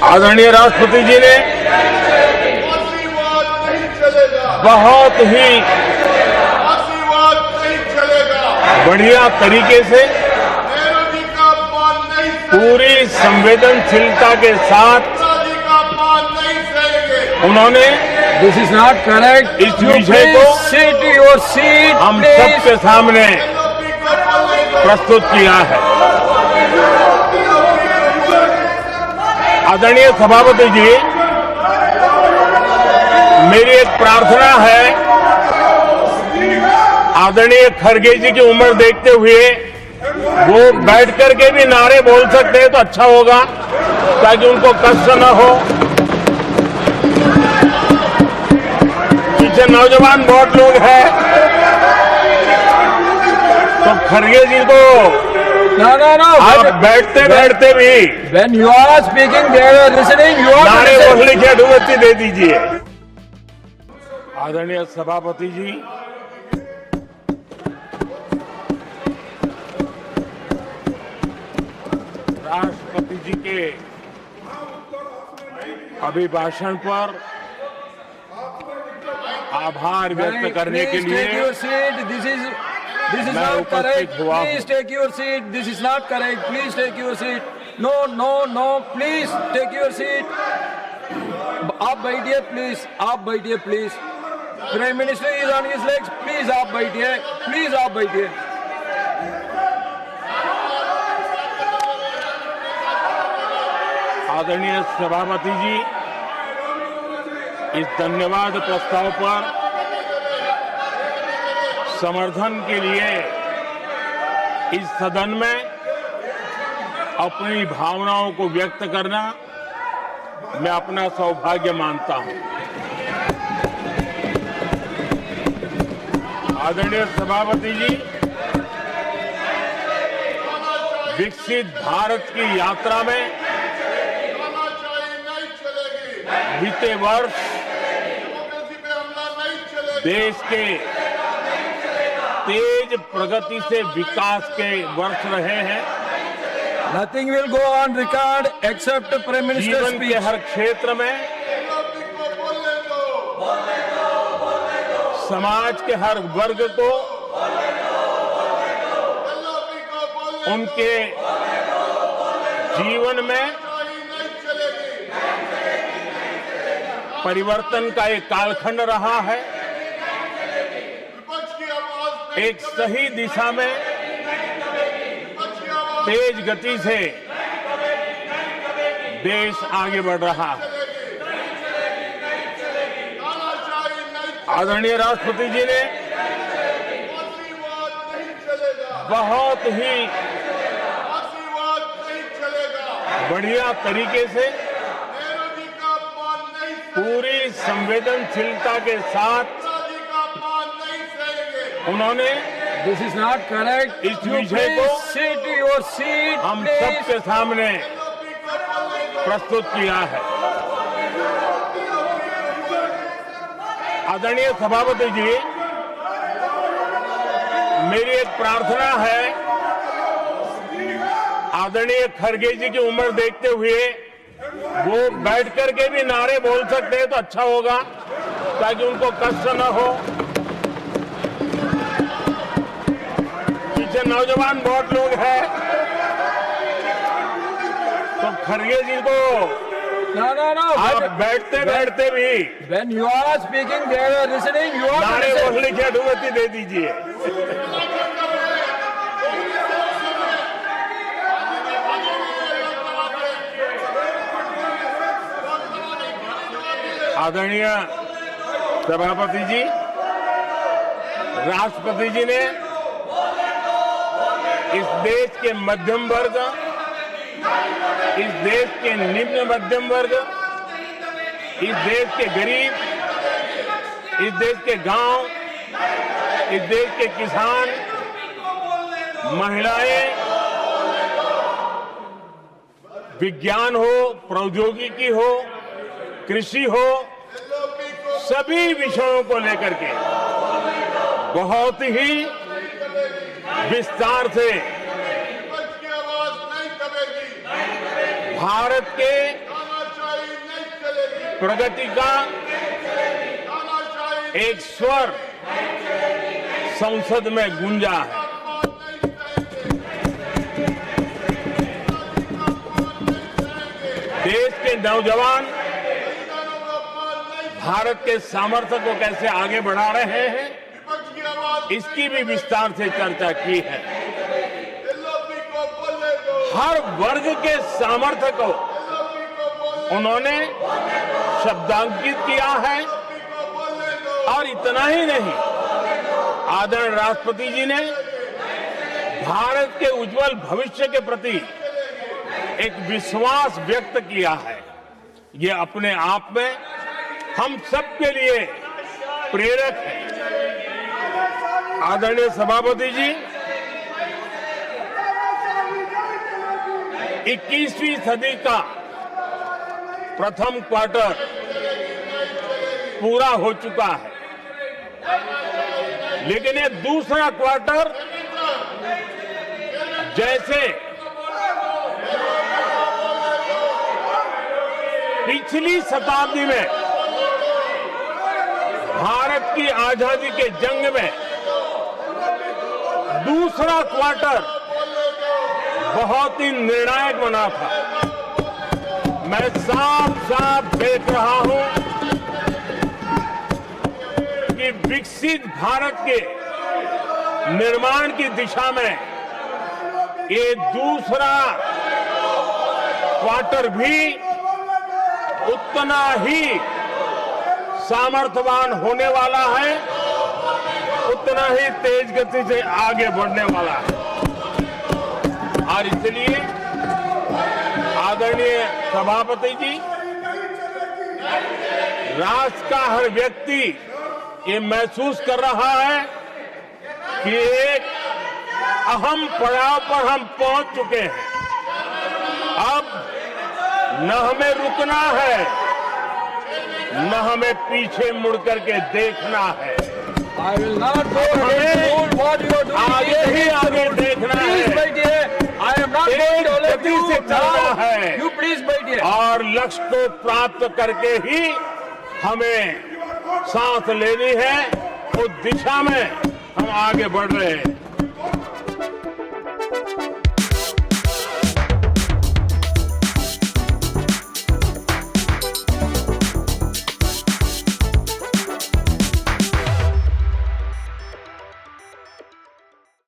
आदरणीय राष्ट्रपति जी ने बहुत ही बढ़िया तरीके से पूरी संवेदनशीलता के साथ उन्होंने This is not correct. इस विषय को Sit your seat, हम please. सबके सामने प्रस्तुत किया है। आदरणीय सभापति जी, मेरी एक प्रार्थना है, आदरणीय खड़गे जी की उम्र देखते हुए वो बैठ करके भी नारे बोल सकते हैं तो अच्छा होगा, ताकि उनको कष्ट न हो। पीछे नौजवान बहुत लोग हैं, तो खड़गे जी को No. आप बैठते बैठते भी When you are speaking, they are listening. You are नारे listening. बोलने की अनुमति दे दीजिए। आदरणीय सभापति जी, राष्ट्रपति जी के अभिभाषण पर आभार व्यक्त करने के Please लिए take your seat. This is मैं not उपस्थित correct. हुआ हूं। Please take your seat. This is not correct. Please take your seat. No. Please take your seat. आप बैठिए प्लीज, आप बैठिए please. Prime minister is on his legs, please आप बैठिए, प्लीज आप बैठिए। आदरणीय सभापति जी, इस धन्यवाद प्रस्ताव पर समर्थन के लिए इस सदन में अपनी भावनाओं को व्यक्त करना मैं अपना सौभाग्य मानता हूं। आदरणीय सभापति जी, विकसित भारत की यात्रा में बीते वर्ष देश के तेज प्रगति से विकास के वर्ष रहे हैं। Nothing will go on record except Prime Minister's जीवन के speech. हर क्षेत्र में, समाज के हर वर्ग को उनके जीवन में परिवर्तन का एक कालखंड रहा है। एक सही दिशा में तेज गति से देश आगे बढ़ रहा है। आदरणीय राष्ट्रपति जी ने बहुत ही बढ़िया तरीके से पूरी संवेदनशीलता के साथ उन्होंने This is not correct. इस You विषय को please sit your seat, हम please. सबके सामने प्रस्तुत किया है। आदरणीय सभापति जी, मेरी एक प्रार्थना है, आदरणीय खड़गे जी की उम्र देखते हुए वो बैठ करके भी नारे बोल सकते हैं तो अच्छा होगा, ताकि उनको कष्ट न हो। पीछे नौजवान बहुत लोग हैं, तो खड़गे जी को No. आप बैठते बैठते भी When you are speaking, they are listening. You are नारे listening. बोलने की अनुमति दे दीजिए। आदरणीय सभापति जी, राष्ट्रपति जी ने इस देश के मध्यम वर्ग, इस देश के निम्न मध्यम वर्ग, इस देश के गरीब, इस देश के गांव, इस देश के किसान, महिलाएं, विज्ञान हो, प्रौद्योगिकी हो, कृषि हो, सभी विषयों को लेकर के बहुत ही विस्तार से भारत के प्रगति का एक स्वर संसद में गूंजा है। देश के नौजवान भारत के सामर्थ्य को कैसे आगे बढ़ा रहे हैं, इसकी भी विस्तार से चर्चा की है। हर वर्ग के सामर्थ्य को उन्होंने शब्दांकित किया है। और इतना ही नहीं, आदरणीय राष्ट्रपति जी ने भारत के उज्जवल भविष्य के प्रति एक विश्वास व्यक्त किया है। ये अपने आप में हम सबके लिए प्रेरक है। आदरणीय सभापति जी, 21वीं सदी का प्रथम क्वार्टर पूरा हो चुका है, लेकिन ये दूसरा क्वार्टर जैसे पिछली शताब्दी में भारत की आजादी के जंग में दूसरा क्वार्टर बहुत ही निर्णायक बना था। मैं साफ साफ देख रहा हूं कि विकसित भारत के निर्माण की दिशा में ये दूसरा क्वार्टर भी उतना ही सामर्थ्यवान होने वाला है, उतना ही तेज गति से आगे बढ़ने वाला है। और इसलिए आदरणीय सभापति जी, राष्ट्र का हर व्यक्ति ये महसूस कर रहा है कि एक अहम पड़ाव पर हम पहुंच चुके हैं। अब न हमें रुकना है, न हमें पीछे मुड़ करके देखना है। I will not go ahead to do what you are doing. आगे ही आगे देखना Please, है। my dear, I am not going to let गति you से चलना now. है। You please, my dear. और लक्ष्य को प्राप्त करके ही हमें सांस लेनी है। उस दिशा में हम आगे बढ़ रहे हैं।